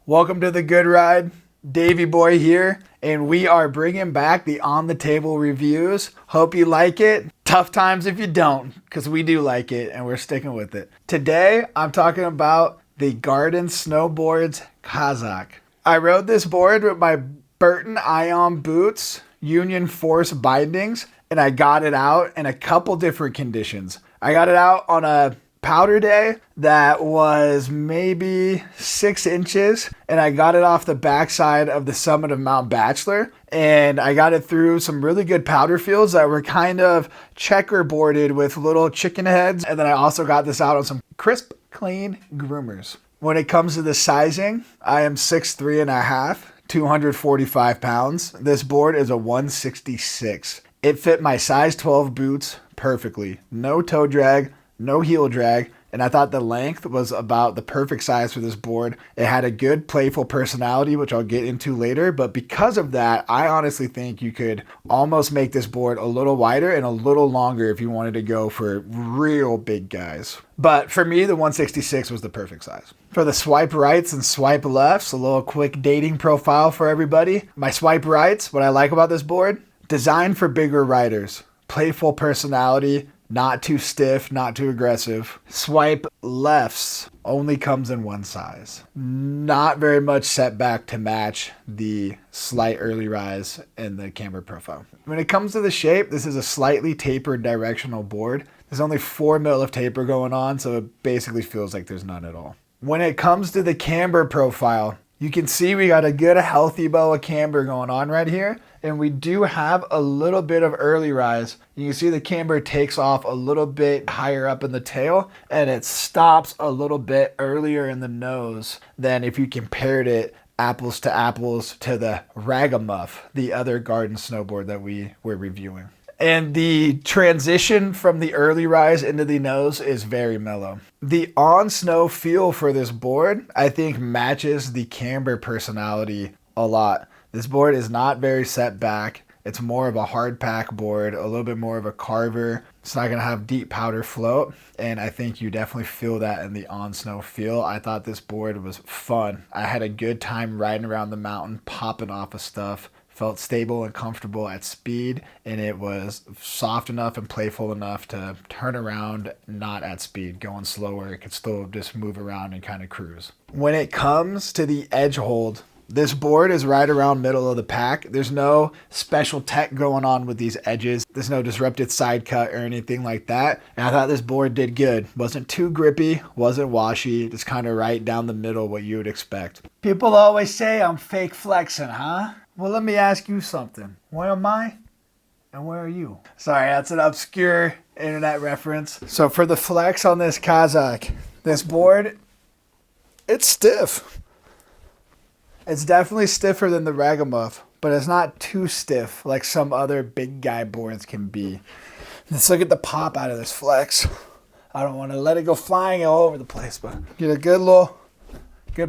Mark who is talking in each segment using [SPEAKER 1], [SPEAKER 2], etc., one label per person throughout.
[SPEAKER 1] Welcome to the Good Ride. Davey Boy here, and we are bringing back the On the Table reviews. Hope you like it. Tough times if you don't, because we do like it, and we're sticking with it. Today, I'm talking about the Garden Snowboards Kazak. I rode this board with my Burton Ion boots, Union Force bindings, and I got it out in a couple different conditions. I got it out on a powder day that was maybe 6 inches, and I got it off the backside of the summit of Mount Bachelor, and I got it through some really good powder fields that were kind of checkerboarded with little chicken heads, and then I also got this out on some crisp, clean groomers. When it comes to the sizing, I am 6'3 and a half, 245 pounds. This board is a 166. It fit my size 12 boots perfectly. No toe drag, no heel drag, and I thought the length was about the perfect size for this board. It had a good playful personality, which I'll get into later, but because of that, I honestly think you could almost make this board a little wider and a little longer if you wanted to go for real big guys. But for me, the 166 was the perfect size. For the swipe rights and swipe lefts, a little quick dating profile for everybody. My swipe rights, what I like about this board, designed for bigger riders, playful personality, not too stiff, not too aggressive. Swipe lefts only comes in one size. Not very much setback to match the slight early rise in the camber profile. When it comes to the shape, this is a slightly tapered directional board. There's only 4 mil of taper going on, so it basically feels like there's none at all. When it comes to the camber profile, you can see we got a good healthy bow of camber going on right here. And we do have a little bit of early rise. You can see the camber takes off a little bit higher up in the tail, and it stops a little bit earlier in the nose than if you compared it apples to the Ragamuff, the other garden snowboard that we were reviewing. And the transition from the early rise into the nose is very mellow. The on-snow feel for this board, I think, matches the camber personality a lot. This board is not very set back. It's more of a hard pack board, a little bit more of a carver. It's not going to have deep powder float, and I think you definitely feel that in the on-snow feel. I thought this board was fun. I had a good time riding around the mountain, popping off of stuff. Felt stable and comfortable at speed, and it was soft enough and playful enough to turn around, not at speed, going slower. It could still just move around and kind of cruise. When it comes to the edge hold, this board is right around middle of the pack. There's no special tech going on with these edges. There's no disrupted side cut or anything like that. And I thought this board did good. Wasn't too grippy, wasn't washy, just kind of right down the middle what you would expect. People always say I'm fake flexing, huh? Well, let me ask you something. Where am I? And where are you? Sorry, that's an obscure internet reference. So for the flex on this Kazak, this board, it's stiff. It's definitely stiffer than the Ragamuff, but it's not too stiff like some other big guy boards can be. Let's look at the pop out of this flex. I don't want to let it go flying all over the place, but get a good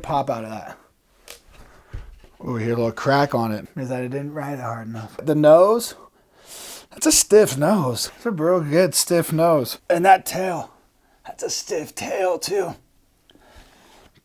[SPEAKER 1] pop out of that. Oh, hear a little crack on it because I didn't ride it hard enough. The nose, that's a stiff nose. It's a real good stiff nose. And that tail, that's a stiff tail too.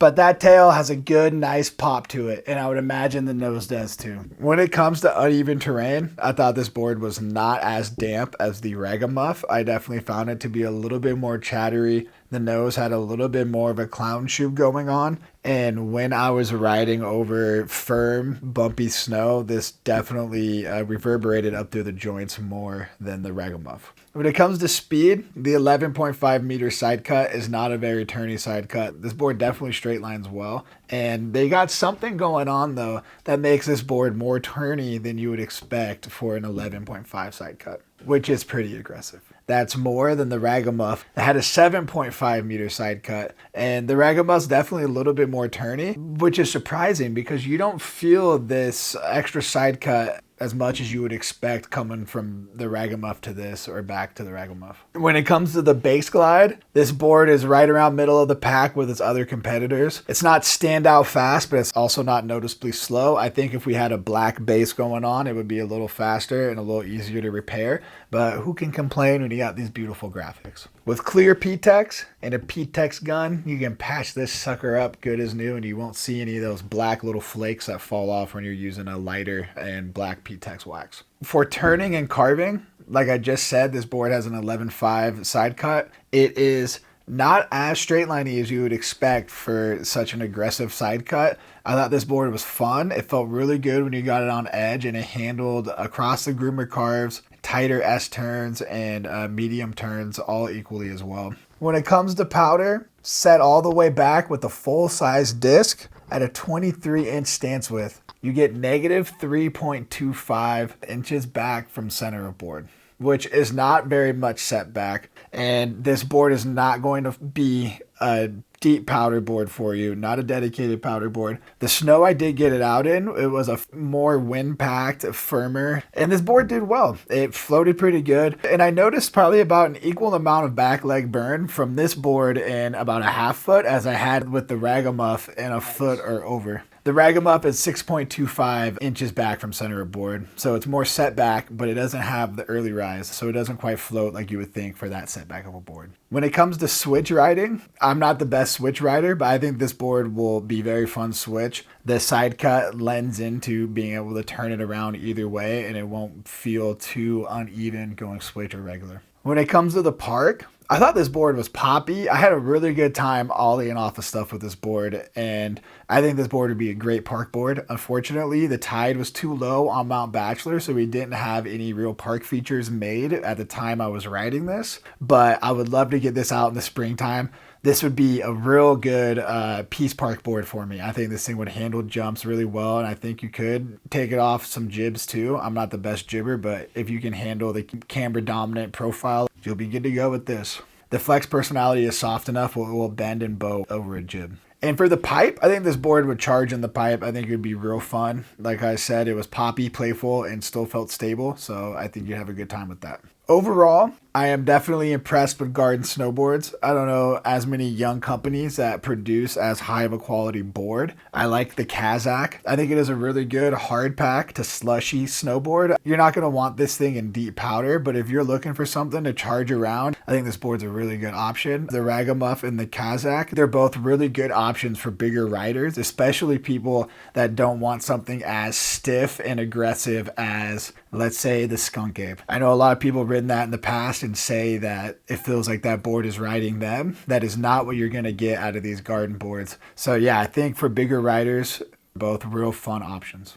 [SPEAKER 1] But that tail has a good, nice pop to it, and I would imagine the nose does too. When it comes to uneven terrain, I thought this board was not as damp as the Ragamuff. I definitely found it to be a little bit more chattery. The nose had a little bit more of a clown shoe going on, and when I was riding over firm, bumpy snow, this definitely reverberated up through the joints more than the Ragamuff. When it comes to speed, the 11.5 meter side cut is not a very turny side cut. This board definitely straight lines well. And they got something going on, though, that makes this board more turny than you would expect for an 11.5 side cut, which is pretty aggressive. That's more than the Ragamuff. It had a 7.5 meter side cut, and the Ragamuff's definitely a little bit more turny, which is surprising because you don't feel this extra side cut as much as you would expect coming from the Ragamuff to this or back to the Ragamuff. When it comes to the base glide, this board is right around middle of the pack with its other competitors. It's not standout fast, but it's also not noticeably slow. I think if we had a black base going on, it would be a little faster and a little easier to repair, but who can complain when you got these beautiful graphics? With clear P-Tex and a P-Tex gun, you can patch this sucker up good as new and you won't see any of those black little flakes that fall off when you're using a lighter and black P-Tex wax. For turning and carving, like I just said, this board has an 11.5 side cut. It is not as straight liney as you would expect for such an aggressive side cut. I thought this board was fun. It felt really good when you got it on edge, and it handled across the groomer carves, tighter S turns and medium turns all equally as well. When it comes to powder, set all the way back with a full size disc at a 23-inch stance width. You get negative 3.25 inches back from center of board, which is not very much set back. And this board is not going to be a deep powder board for you, not a dedicated powder board. The snow I did get it out in, it was a more wind packed, firmer, and this board did well. It floated pretty good. And I noticed probably about an equal amount of back leg burn from this board in about a half foot as I had with the Ragamuff in a foot or over. The Ragamuff is 6.25 inches back from center of board, so it's more set back, but it doesn't have the early rise, so it doesn't quite float like you would think for that setback of a board. When it comes to switch riding, I'm not the best switch rider, but I think this board will be very fun switch. The side cut lends into being able to turn it around either way, and it won't feel too uneven going switch or regular. When it comes to the park, I thought this board was poppy. I had a really good time ollieing off the stuff with this board, and I think this board would be a great park board. Unfortunately, the tide was too low on Mount Bachelor, so we didn't have any real park features made at the time I was riding this, but I would love to get this out in the springtime. This would be a real good piece park board for me. I think this thing would handle jumps really well, and I think you could take it off some jibs too. I'm not the best jibber, but if you can handle the camber dominant profile, you'll be good to go with this. The flex personality is soft enough, it will bend and bow over a jib. And for the pipe, I think this board would charge in the pipe. I think it would be real fun. Like I said, it was poppy, playful, and still felt stable, so I think you'd have a good time with that. Overall, I am definitely impressed with Garden snowboards. I don't know as many young companies that produce as high of a quality board. I like the Kazak. I think it is a really good hard pack to slushy snowboard. You're not going to want this thing in deep powder, but if you're looking for something to charge around, I think this board's a really good option. The Ragamuff and the Kazak, they're both really good options for bigger riders, especially people that don't want something as stiff and aggressive as, let's say, the Skunk Ape. I know a lot of people have ridden that in the past and say that it feels like that board is riding them. That is not what you're going to get out of these Garden boards. So yeah, I think for bigger riders, both real fun options.